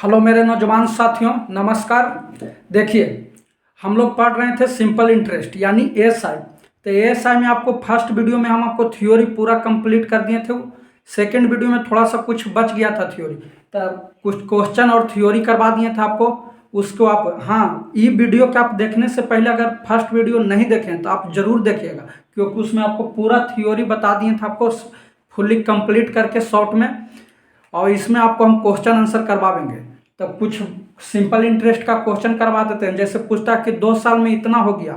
Hello मेरे नौजवान साथियों, नमस्कार। देखिए, हम लोग पढ़ रहे थे सिंपल इंटरेस्ट यानी एएसआई। तो एएसआई में आपको फर्स्ट वीडियो में हम आपको थ्योरी पूरा कंप्लीट कर दिए थे। सेकंड वीडियो में थोड़ा सा कुछ बच गया था थ्योरी, तो कुछ क्वेश्चन और थ्योरी करवा दिए थे आपको। उसको आप ये वीडियो के आप देखने से पहले अगर फर्स्ट वीडियो नहीं देखें तो आप ज़रूर देखिएगा, क्योंकि उसमें आपको पूरा थ्योरी बता दिए थे आपको फुल्ली कंप्लीट करके शॉर्ट में। और इसमें आपको हम क्वेश्चन आंसर करवाएंगे। तो कुछ सिंपल इंटरेस्ट का क्वेश्चन करवा देते हैं। जैसे पूछता है कि 2 साल में इतना हो गया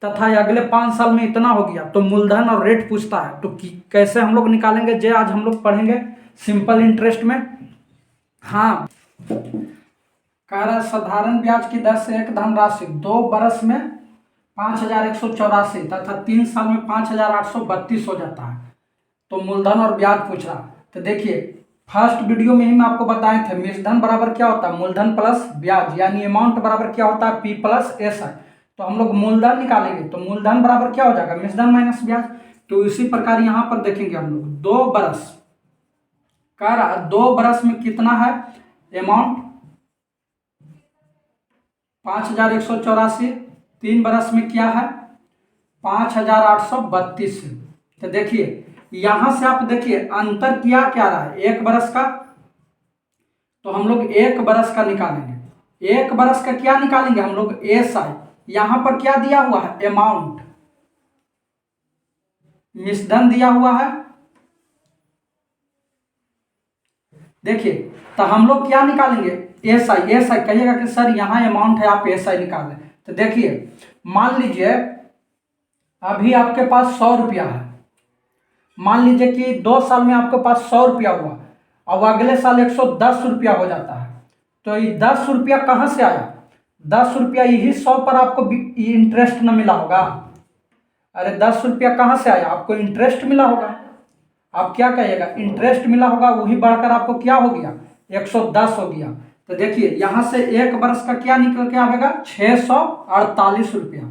तथा अगले 5 साल में इतना हो गया, तो मूलधन और रेट पूछता है। तो कैसे हम लोग निकालेंगे, जे आज हम लोग पढ़ेंगे सिंपल इंटरेस्ट में। कह रहा है साधारण ब्याज की दर से एक धनराशि 2 बरस में 5184 तथा 3 साल में 5832 हो जाता है। तो मूलधन और ब्याज पूछ रहा। तो देखिए, फर्स्ट वीडियो में ही मैं आपको बताए थे मूलधन बराबर क्या होता है, मूलधन प्लस ब्याज, यानी अमाउंट बराबर क्या होता है, पी प्लस एस आई। तो हम लोग मूलधन निकालेंगे तो मूलधन बराबर क्या हो जाएगा, मूलधन माइनस ब्याज। तो इसी प्रकार यहाँ पर देखेंगे हम लोग 2 बरस, कह रहा 2 बरस में कितना है अमाउंट 5184, 3 बरस में क्या है 5832। तो देखिए यहां से आप देखिए अंतर क्या क्या रहा है 1 बरस का। तो हम लोग 1 बरस का निकालेंगे। 1 बरस का क्या निकालेंगे हम लोग, एस आई। यहां पर क्या दिया हुआ है, अमाउंट, मिश्रधन दिया हुआ है। देखिए, तो हम लोग क्या निकालेंगे, एस आई। एस आई कहिएगा कि सर यहाँ अमाउंट है, आप एस आई निकाल लें। तो देखिए, मान लीजिए अभी आपके पास 100 रुपया है। मान लीजिए कि 2 साल में आपके पास 100 रुपया हुआ और अगले साल 110 रुपया हो जाता है। तो ये 10 रुपया कहाँ से आया, 10 रुपया यही 100 पर आपको इंटरेस्ट न मिला होगा। अरे 10 रुपया कहाँ से आया, आपको इंटरेस्ट मिला होगा। आप क्या कहिएगा, इंटरेस्ट मिला होगा, वही बढ़कर आपको क्या हो गया 110 हो गया। तो देखिए यहाँ से 1 वर्ष का क्या निकल के आएगा 648 रुपया,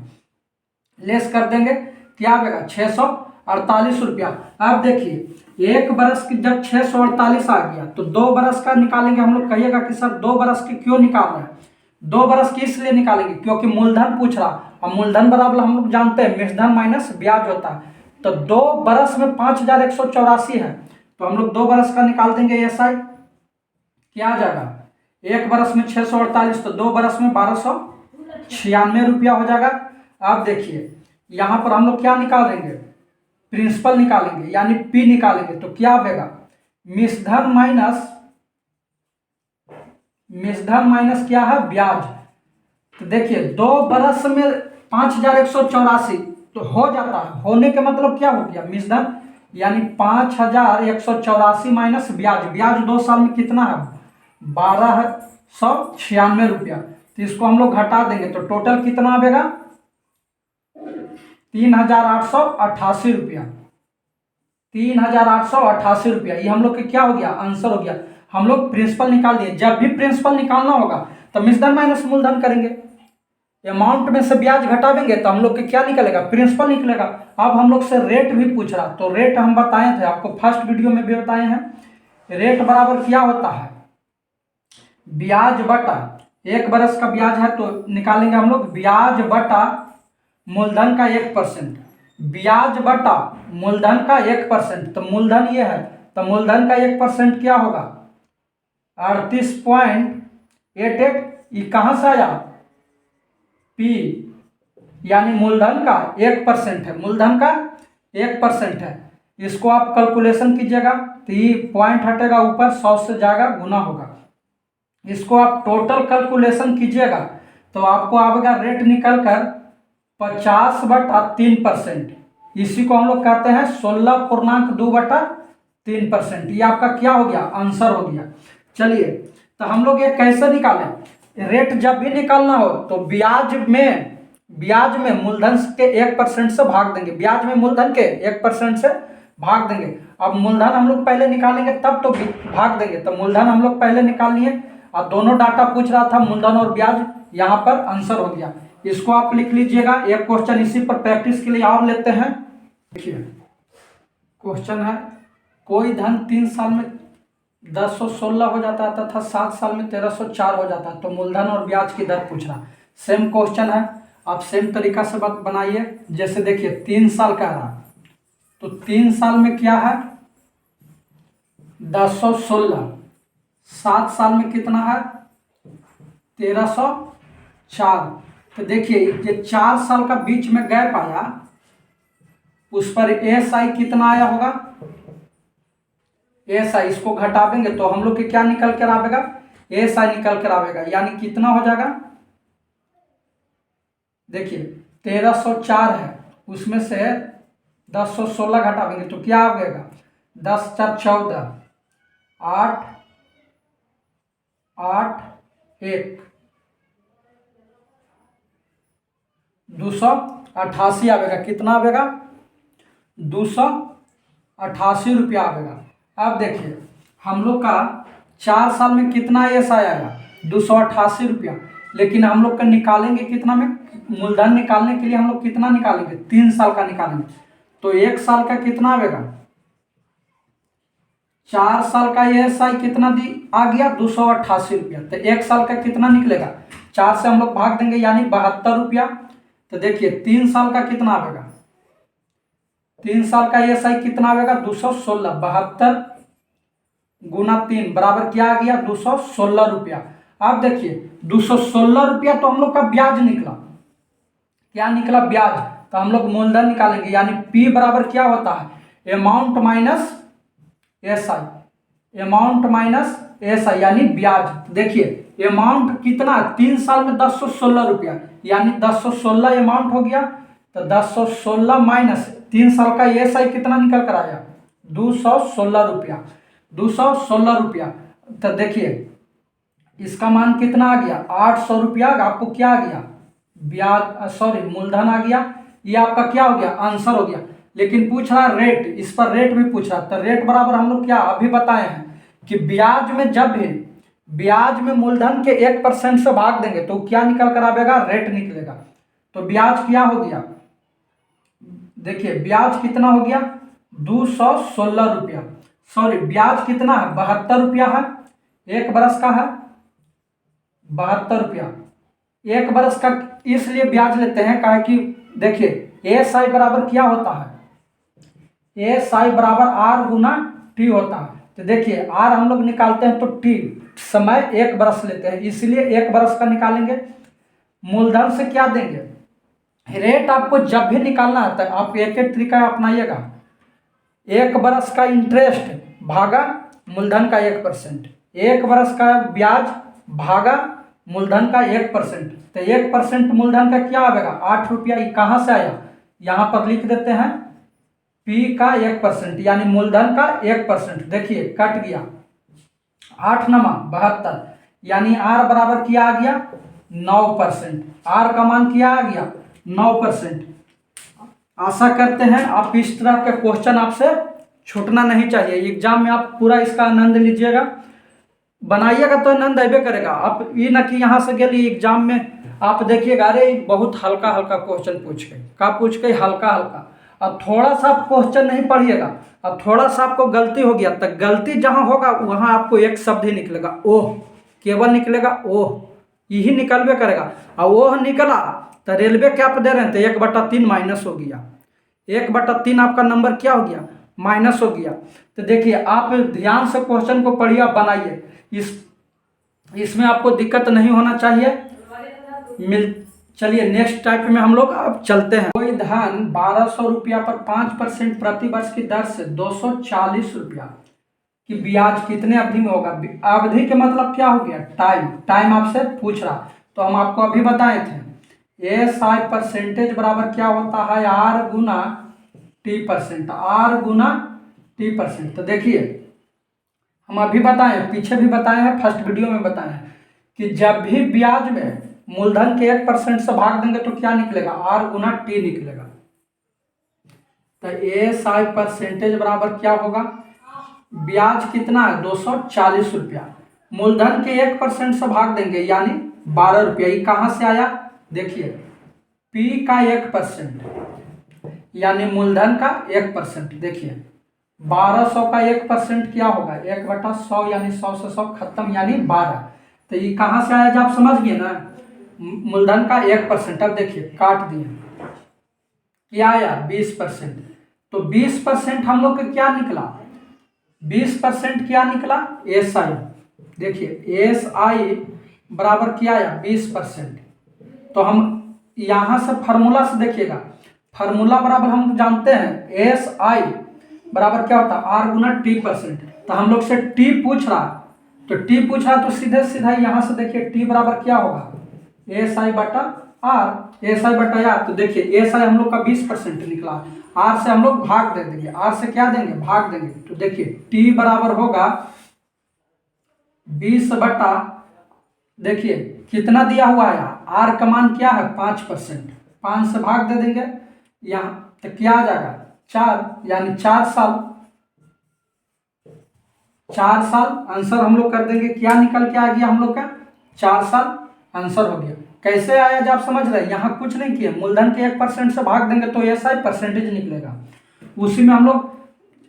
लेस कर देंगे क्या आएगा 648 रुपया। अब देखिए 1 बरस की जब 648 आ गया तो 2 बरस का निकालेंगे हम लोग। कहिएगा कि सर 2 बरस की क्यों निकाल रहे हैं, 2 बरस की इसलिए निकालेंगे क्योंकि मूलधन पूछ रहा, और मूलधन बराबर हम लोग जानते हैं मूलधन माइनस ब्याज होता है। तो 2 बरस में 5184 है, तो हम लोग 2 बरस का निकाल देंगे एस आई। क्या आ जाएगा 1 बरस में 648, तो 2 बरस में 1296 रुपया हो जाएगा। अब देखिए यहाँ पर हम लोग क्या निकालेंगे, प्रिंसिपल निकालेंगे यानी पी निकालेंगे। तो क्या आएगा मूलधन माइनस क्या है ब्याज। तो देखिए 2 बरस में 5184 तो हो जाता है, होने के मतलब क्या हो गया मूलधन, यानी 5184 माइनस ब्याज। ब्याज 2 साल में कितना है 1296 रुपया। तो इसको हम लोग घटा देंगे तो टोटल कितना आएगा 3888 रुपया, 3888 रुपया। ये हम लोग के क्या हो गया, आंसर हो गया। हम लोग प्रिंसिपल निकाल दिए। जब भी प्रिंसिपल निकालना होगा तो मूलधन माइनस मूलधन करेंगे, अमाउंट में से ब्याज घटावेंगे तो हम लोग के क्या निकलेगा, प्रिंसिपल निकलेगा। अब हम लोग से रेट भी पूछ रहा, तो रेट हम बताए थे आपको, फर्स्ट वीडियो में भी बताए हैं। रेट बराबर क्या होता है, ब्याज बटा 1 बरस का ब्याज है तो निकालेंगे हम लोग ब्याज बटा मूलधन का 1%, ब्याज बटा मूलधन का 1%। तो मूलधन ये है, तो मूलधन का 1% क्या होगा 38.88। ये कहाँ से आया, पी, यानी मूलधन का 1% है, मूलधन का 1% है। इसको आप कैलकुलेशन कीजिएगा तो ये पॉइंट हटेगा ऊपर, 100 से जाएगा गुना होगा। इसको आप टोटल कैलकुलेशन कीजिएगा तो आपको आएगा रेट निकल कर 50/3%। इसी को हम लोग कहते हैं 16.2/3%। ये आपका क्या हो गया, आंसर हो गया। चलिए, तो हम लोग ये कैसे निकालें, रेट जब भी निकालना हो तो ब्याज में मूलधन के 1% से भाग देंगे, ब्याज में मूलधन के 1% से भाग देंगे। अब मूलधन हम लोग पहले निकालेंगे तब तो भाग देंगे। तो मूलधन हम लोग पहले निकाल लिए और दोनों डाटा पूछ रहा था मूलधन और ब्याज, यहाँ पर आंसर हो गया। इसको आप लिख लीजिएगा। एक क्वेश्चन इसी पर प्रैक्टिस के लिए और लेते हैं। देखिए क्वेश्चन है, कोई धन 3 साल में 1016 हो जाता है तथा 7 साल में 1304 हो जाता है। तो मूलधन और ब्याज की दर पूछ रहा। सेम क्वेश्चन है, आप सेम तरीका से बनाइए। जैसे देखिए 3 साल का रहा, तो 3 साल में क्या है 1016, 7 साल में कितना है 1304। तो देखिए ये 4 साल का बीच में गैप आया, उस पर एएसआई कितना आया होगा, एएसआई इसको घटावेंगे तो हम लोग के क्या निकल कर आवेगा, एएसआई निकल कर आवेगा, यानी कितना हो जाएगा, देखिए 1304 है, उसमें से 1016 घटावेंगे तो क्या हो जाएगा 10 4 14, 8 8 1 288 आवेगा। कितना आवेगा 288 रुपया आवेगा। अब देखिए हम लोग का 4 साल में कितना एएसआई आएगा 288 रुपया, लेकिन हम लोग का निकालेंगे कितना में, मूलधन निकालने के लिए हम लोग कितना निकालेंगे 3 साल का निकालेंगे, तो 1 साल का कितना आवेगा, 4 साल का एएसआई कितना आ गया 288 रुपया, तो 1 साल का कितना निकलेगा, 4 से हम लोग भाग देंगे यानी 72 रुपया। तो देखिए 3 साल का कितना आवेगा, 3 साल का एएसआई कितना आवेगा 216, 72 गुना 3 बराबर क्या आ गया 216 रुपया। अब देखिए 216 रुपया तो हम लोग का ब्याज निकला, क्या निकला ब्याज, तो हम लोग मूलधन निकालेंगे यानी पी बराबर क्या होता है amount minus ASI, amount minus ASI यानी ब्याज। देखिए अमाउंट कितना 3 साल में 1016 रुपया, यानी 1016 अमाउंट हो गया, तो 1016 माइनस 3 साल का एएसआई कितना निकल कर आया 216 रुपया, 216 रुपया। तो देखिए इसका मान कितना आ गया 800 रुपया, आपको क्या आ गया ब्याज, सॉरी मूलधन आ गया, ये आपका क्या हो गया आंसर हो गया। लेकिन पूछ रहा रेट, इस पर रेट भी पूछ रहा, तो रेट बराबर हम लोग क्या अभी बताए हैं कि ब्याज में जब भी ब्याज में मूलधन के 1% से भाग देंगे तो क्या निकल कर आवेगा रेट निकलेगा। तो ब्याज क्या हो गया, देखिए ब्याज कितना हो गया 216 रुपया, सॉरी ब्याज कितना है 72 रुपया है, 1 बरस का है 72 रुपया, 1 बरस का इसलिए ब्याज लेते हैं कहा कि देखिए एएसआई बराबर क्या होता है, एएसआई बराबर आर गुना टी होता है। तो देखिए आर हम लोग निकालते हैं तो टी समय 1 बरस लेते हैं, इसलिए 1 बरस का निकालेंगे। मूलधन से क्या देंगे, रेट आपको जब भी निकालना आता है आप एक एक तरीका अपनाइएगा, 1 बरस का इंटरेस्ट भागा मूलधन का 1%, 1 बरस का ब्याज भागा मूलधन का 1%, तो 1% मूलधन का क्या आएगा 8 रुपया, ये कहाँ से आया, यहाँ पर लिख देते हैं पी का 1% यानी मूलधन का 1%। देखिए कट गया 8 नमा 72, यानी आर बराबर क्या आ गया 9%, आर का मान क्या आ गया 9%। आशा करते हैं आप इस तरह के क्वेश्चन आपसे छूटना नहीं चाहिए, एग्जाम में आप पूरा इसका आनंद लीजिएगा, बनाइएगा तो आनंद अबे करेगा। आप ये ना कि यहाँ से गए एग्जाम में आप देखिएगा अरे बहुत हल्का हल्का क्वेश्चन पूछ गए, का पूछ गए हल्का हल्का, अब थोड़ा सा आप क्वेश्चन नहीं पढ़िएगा, अब थोड़ा सा आपको गलती हो गया तो गलती जहाँ होगा वहाँ आपको एक शब्द ही निकलेगा ओह, केवल निकलेगा ओह, यही निकलबे करेगा, और ओह निकला तो रेलवे कैप दे रहे हैं तो 1/3 माइनस हो गया, 1/3 आपका नंबर क्या हो गया माइनस हो गया। तो देखिए आप ध्यान से क्वेश्चन को पढ़िए बनाइए, इसमें आपको दिक्कत नहीं होना चाहिए। चलिए नेक्स्ट टाइप में हम लोग अब चलते हैं। कोई धन 1200 रुपया पर 5% प्रति वर्ष की दर से 240 रुपया कि ब्याज कितने अवधि में होगा, अवधि के मतलब क्या हो गया टाइम, टाइम आपसे पूछ रहा, तो हम आपको अभी बताए थे एएसआई परसेंटेज बराबर क्या होता है आर गुना टी%, आर गुना टी%। तो देखिए हम अभी बताए हैं, पीछे भी बताए हैं, फर्स्ट वीडियो में बताए हैं कि जब भी ब्याज में मूलधन के 1% से भाग देंगे तो क्या निकलेगा आर गुना टी निकलेगा। तो एएसआई परसेंटेज बराबर क्या होगा, ब्याज कितना है 240 रुपया, मूलधन के 1% से भाग देंगे यानी 12 रुपया, ये कहाँ से आया देखिए पी का 1% यानी मूलधन का 1%, देखिए 1200 का 1% क्या होगा, 1/100 यानी 100 से 100 खत्म यानी 12। तो ये कहाँ से आया जब आप समझ गए ना, मूलधन का 1%। अब देखिए काट दिए, क्या आया 20%। तो 20% हम लोग का क्या निकला, 20% क्या निकला SI। देखिए SI बराबर क्या आया 20%। तो हम यहाँ से फार्मूला से देखिएगा, फार्मूला बराबर हम जानते हैं SI बराबर क्या होता है R×T%। तो हम लोग से T पूछ रहा, तो T पूछ रहा तो सीधे सीधा यहाँ से देखिए T बराबर क्या होगा SI/R। तो देखिए SI हम लोग का 20% निकला, R से हम लोग भाग दे देंगे, R से क्या देंगे भाग देंगे। तो देखिए T बराबर होगा 20 देखिए कितना दिया हुआ है, R का मान क्या है 5%, 5 से भाग दे देंगे यहाँ तो क्या आ जाएगा 4, यानी 4 साल। 4 साल आंसर हम लोग कर देंगे, क्या निकल के आ गया हम लोग का 4 साल आंसर हो गया। कैसे आया जब आप समझ रहे हैं, यहाँ कुछ नहीं किया, मूलधन के 1% से भाग देंगे तो SI परसेंटेज निकलेगा। उसी में हम लोग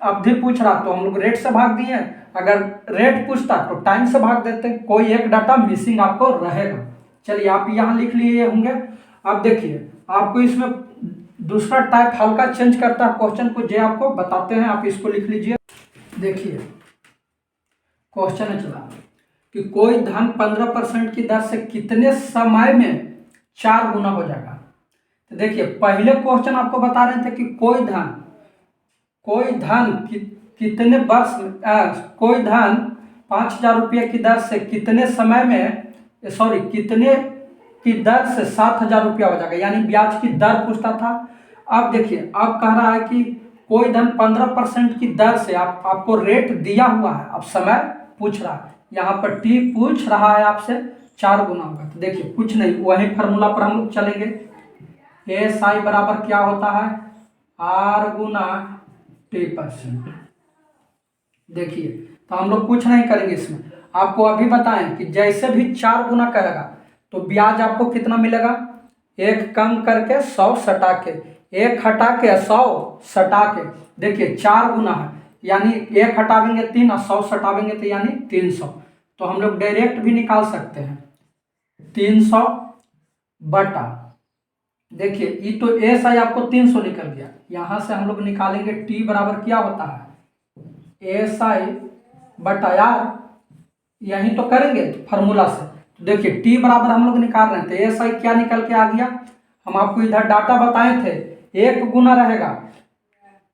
अवधि पूछ रहा तो हम लोग रेट से भाग दिए, अगर रेट पूछता तो टाइम से भाग देते, कोई एक डाटा मिसिंग आपको रहेगा। चलिए आप यहाँ लिख लिए होंगे। अब देखिए आपको इसमें दूसरा टाइप हल्का चेंज करता है क्वेश्चन को, जो आपको बताते हैं, आप इसको लिख लीजिए। देखिए क्वेश्चन है चला कि कोई धन 15% की दर से कितने समय में 4 गुना हो जाएगा। तो देखिए पहले क्वेश्चन आपको बता रहे थे कि कोई धन कितने वर्ष कोई धन 5,000 रुपये की दर से कितने समय में कितने की दर से 7,000 रुपया हो जाएगा, यानी ब्याज की दर पूछता था। अब देखिए अब कह रहा है कि कोई धन 15% की दर से आपको रेट दिया हुआ है, अब समय पूछ रहा है, यहाँ पर T पूछ रहा है आपसे 4 गुना होगा। तो देखिए कुछ नहीं, वही फार्मूला पर हम लोग चलेंगे। SI बराबर क्या होता है R×T%। देखिए तो हम लोग कुछ नहीं करेंगे इसमें, आपको अभी बताएं कि जैसे भी 4 गुना कहेगा तो ब्याज आपको कितना मिलेगा, 1 कम करके 100 सटा के, 1 हटा के 100 सटा के। देखिए 4 गुना है यानी 1 हटावेंगे 3 और 100 सटावेंगे तो यानी 300। तो हम लोग डायरेक्ट भी निकाल सकते हैं 300 बटा, देखिए ये तो SI आपको 300 निकल गया, यहाँ से हम लोग निकालेंगे T बराबर क्या होता है SI/R, यहीं तो करेंगे फार्मूला से। तो देखिए T बराबर हम लोग निकाल रहे थे, SI क्या निकल के आ गया, हम आपको इधर डाटा बताए थे 1 गुना रहेगा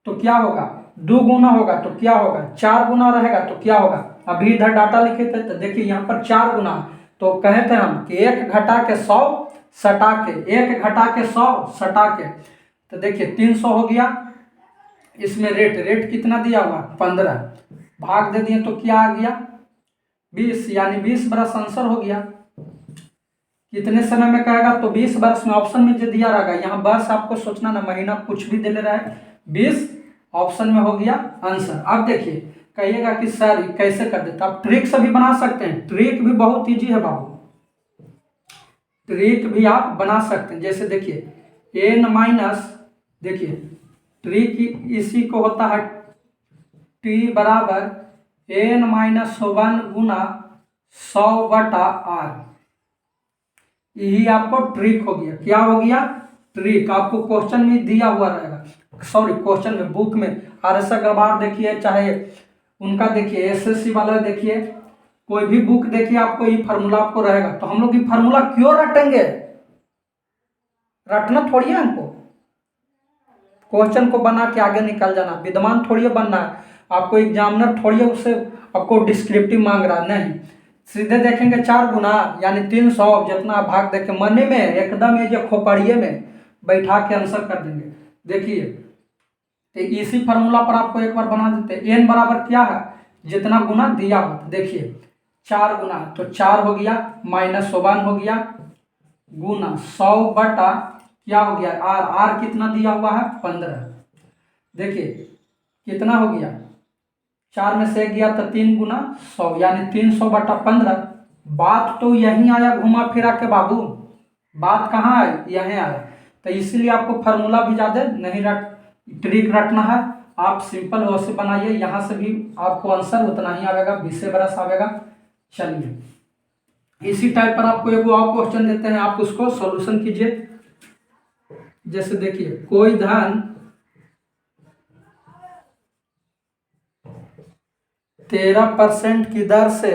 तो क्या होगा 2 गुना होगा तो क्या होगा 4 गुना रहेगा तो क्या होगा। अभी इधर डाटा लिखे थे तो देखिए यहाँ पर 4 गुना, तो कहे थे हम कि 1 घटा के 100 सटा के, 1 घटा के 100 सटा के। तो देखिए 300 हो गया, इसमें रेट कितना दिया हुआ 15, भाग दे दिए तो क्या आ गया 20, यानी 20 बरस आंसर हो गया। कितने समय में कहेगा तो 20 वर्ष में, ऑप्शन में जो दिया रहेगा, यहाँ वर्ष आपको सोचना ना, महीना कुछ भी दे ले रहा है, 20 ऑप्शन में हो गया आंसर। अब देखिए कहिएगा कि सर कैसे कर देता, आप ट्रिक से भी बना सकते हैं, ट्रिक भी बहुत ईजी है बाबू, ट्रिक भी आप बना सकते हैं। जैसे देखिए n-, देखिए ट्रिक इसी को होता है T बराबर n-1 गुना 100/R, यही आपको ट्रिक हो गया। क्या हो गया ट्रिक, आपको क्वेश्चन में दिया हुआ रहेगा, क्वेश्चन में बुक में RS अग्रवाल देखिए, चाहे उनका देखिए SSC वाला देखिए, कोई भी बुक देखिए आपको ये फार्मूला आपको रहेगा। तो हम लोग ये फार्मूला क्यों रटेंगे, रटना थोड़ी है हमको, क्वेश्चन को बना के आगे निकल जाना, विद्वान थोड़ी बनना है, आपको एग्जामिनर थोड़ी है उससे आपको डिस्क्रिप्टिव मांग रहा नहीं, सीधे देखेंगे 4 गुना यानी 300, जितना भाग देख के मने में एकदम ये जो खोपड़िए में बैठा के आंसर कर देंगे। देखिए तो इसी फार्मूला पर आपको एक बार बना देते हैं, n बराबर क्या है जितना गुना दिया हो, देखिए 4 गुना तो 4 हो गया, -1 हो गया गुना 100 बटा क्या हो गया R कितना दिया हुआ है 15, देखिए कितना हो गया 4 में से 1 गया तो 3 गुना 100 यानी 300/15। बात तो यहीं आया घुमा फिरा के बाबू, बात कहाँ आई यहीं आया। तो इसीलिए आपको फार्मूला भी ज़्यादा नहीं ट्रिक रटना है, आप सिंपल वे से बनाइए, यहाँ से भी आपको आंसर उतना ही आएगा, 20 बरस आएगा। चलिए इसी टाइप पर आपको एक और क्वेश्चन देते हैं, आप उसको सॉल्यूशन कीजिए। जैसे देखिए कोई धन 13% की दर से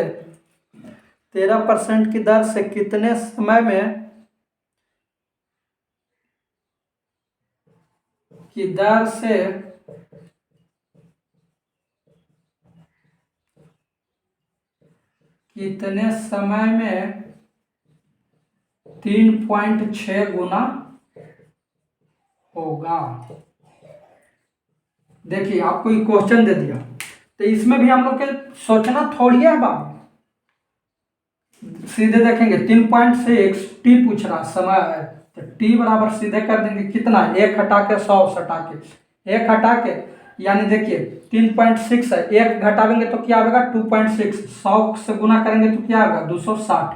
13% की दर से कितने समय में की दर से कितने समय में 3.6 गुना होगा। देखिए आपको ये क्वेश्चन दे दिया, तो इसमें भी हम लोग के सोचना थोड़ी है बाबू, सीधे देखेंगे 3.6 टी पूछ रहा समय है, तो टी बराबर सीधे कर देंगे कितना, 1 हटा के 100 हटा के 1 हटा के, यानी देखिए 3.6 है, 1 घटावेंगे तो क्या आएगा 2.6, 100 से गुना करेंगे तो क्या आएगा 260।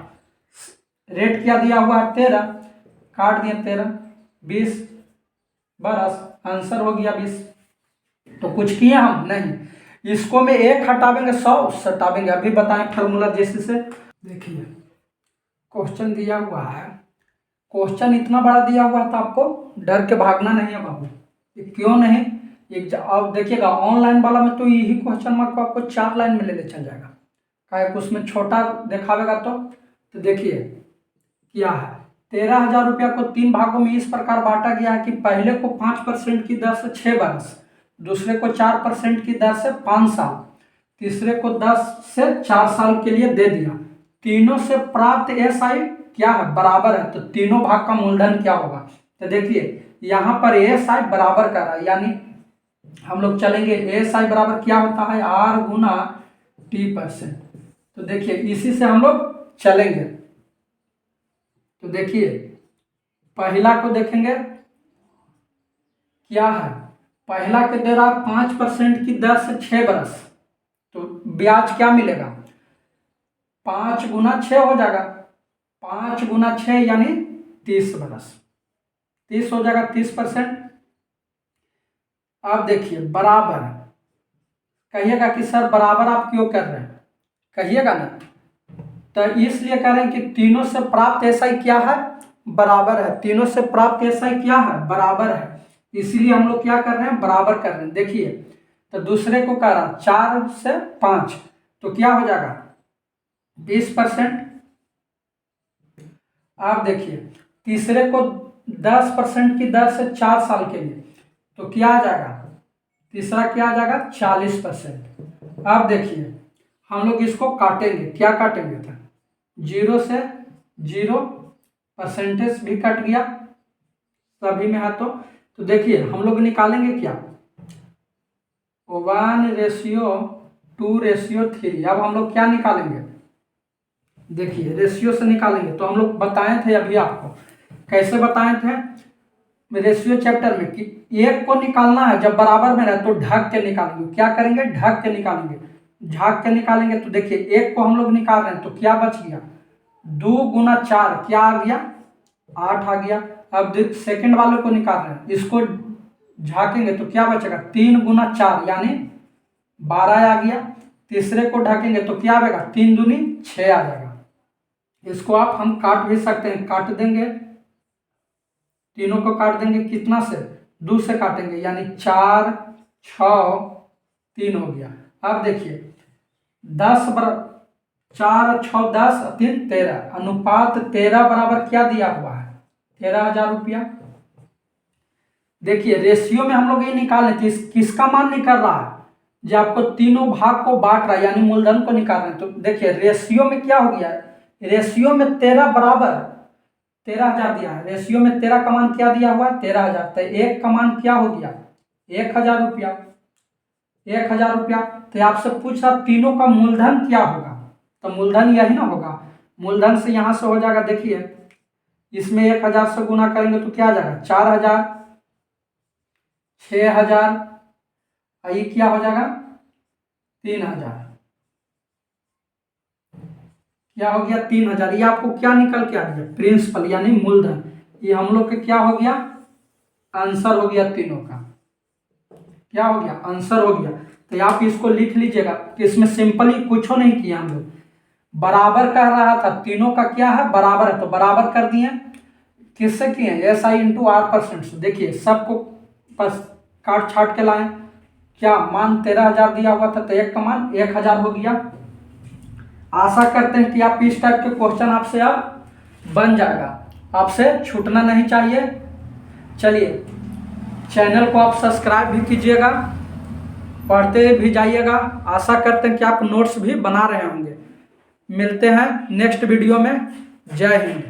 रेट क्या दिया हुआ है 13, काट दिए 13, 20 बरस, आंसर हो गया 20। तो कुछ किए हम नहीं, इसको में 1 हटावेंगे 100 हटावेंगे, अभी बताएं फार्मूला जैसे से। देखिए क्वेश्चन दिया हुआ है, क्वेश्चन इतना बड़ा दिया हुआ है तो आपको डर के भागना नहीं है बाबू, क्यों नहीं। अब देखिएगा ऑनलाइन वाला में तो यही क्वेश्चन मार्क को आपको 4 लाइन में ले चल जाएगा, क्या उसमें छोटा दिखावेगा। तो देखिए क्या है, 13,000 रुपया को 3 भागों में इस प्रकार बांटा गया है कि पहले को 5% की दर से 6 बरस, दूसरे को 4% की दर से 5 साल, तीसरे को 10 से 4 साल के लिए दे दिया। तीनों से प्राप्त एसआई क्या है, बराबर है, तो तीनों भाग का मूलधन क्या होगा। तो देखिए यहाँ पर एसआई बराबर कर रहा है, यानी हम लोग चलेंगे एसआई बराबर क्या होता है आर गुना टी%। तो देखिए इसी से हम लोग चलेंगे। तो देखिए पहला को देखेंगे क्या है, पहला के दे रहा 5% की दर से 6 बरस, तो ब्याज क्या मिलेगा 5 गुना 6 हो जाएगा, 5 गुना 6 यानी 30 बरस, 30 हो जाएगा 30%। अब देखिए बराबर, कहिएगा कि सर बराबर आप क्यों कर रहे हैं, कहिएगा ना, तो इसलिए कह रहे हैं कि तीनों से प्राप्त एसआई क्या है बराबर है, तीनों से प्राप्त एसआई क्या है बराबर है, इसीलिए हम लोग क्या कर रहे हैं बराबर कर रहे हैं। देखिए तो दूसरे को कह रहा 4 से 5, तो क्या हो जाएगा 20%। आप देखिए तीसरे को 10% की दर से 4 साल के लिए, तो क्या आ जाएगा, तीसरा क्या आ जाएगा 40%। अब देखिए हम लोग इसको काटेंगे, क्या काटेंगे था 0 से 0, परसेंटेज भी कट गया सभी में है। तो देखिए हम लोग निकालेंगे क्या 1:2:3। अब हम लोग क्या निकालेंगे, देखिए रेशियो से निकालेंगे। तो हम लोग बताए थे अभी आपको, कैसे बताए थे रेशियो चैप्टर में, कि एक को निकालना है जब बराबर में रहे तो ढक के निकालेंगे, क्या करेंगे ढक के निकालेंगे, झाग के निकालेंगे। तो देखिए एक को हम लोग निकाल रहे हैं तो क्या बच गया 2 गुना 4 क्या आ गया 8 आ गया। अब सेकंड वाले को निकाल रहे हैं, इसको झाकेंगे तो क्या बचेगा 3 गुना 4 यानी 12 आ गया। तीसरे को ढकेंगे तो क्या आएगा 3 दूनी 6 आ जाएगा। इसको आप हम काट भी सकते हैं, काट देंगे, तीनों को काट देंगे कितना से 2 से काटेंगे, यानी 4 6 3 हो गया। अब देखिए 4 6 10 3 13, अनुपात 13 बराबर क्या दिया हुआ है 13,000 रुपया। देखिए रेशियो में हम लोग ये निकाल लेते हैं, किसका मान निकल रहा है, जो आपको तीनों भाग को बांट रहा है यानी मूलधन को निकाल रहे हैं। तो देखिए रेशियो में क्या हो गया, रेशियो में 13 बराबर 13,000 दिया है, रेशियो में 13 का मान क्या दिया हुआ है 13,000, तो 1 का मान क्या हो गया 1,000 रुपया, 1,000 रुपया। तो आपसे पूछ रहा तीनों का मूलधन क्या होगा, तो मूलधन यही ना होगा, मूलधन से यहाँ से हो जाएगा, देखिए इसमें 1,000 से गुना करेंगे तो क्या आ जाएगा 4,000 6,000, ये क्या हो जाएगा 3,000, क्या हो गया 3,000। ये आपको क्या निकल के आ गया प्रिंसिपल यानी मूलधन, ये हम लोग के क्या हो गया आंसर हो गया तीनों का। क्या हो गया, आंसर हो गया। तो आप इसको लिख लीजिएगा कि इसमें सिंपली कुछ नहीं किया हम लोग, बराबर कह रहा था, तीनों का क्या है, बराबर है, तो बराबर कर दिए। किससे किए, S I into are percent से। देखिए सबको बस काट छाट के लाए, क्या मान 13,000 दिया हुआ था, तो एक का मान 1,000 हो गया। आशा करते हैं कि आप इस टाइप के क्वेश्चन आपसे अब बन जाएगा, आपसे छूटना नहीं चाहिए। चलिए चैनल को आप सब्सक्राइब भी कीजिएगा, पढ़ते भी जाइएगा। आशा करते हैं कि आप नोट्स भी बना रहे होंगे। मिलते हैं नेक्स्ट वीडियो में। जय हिंद।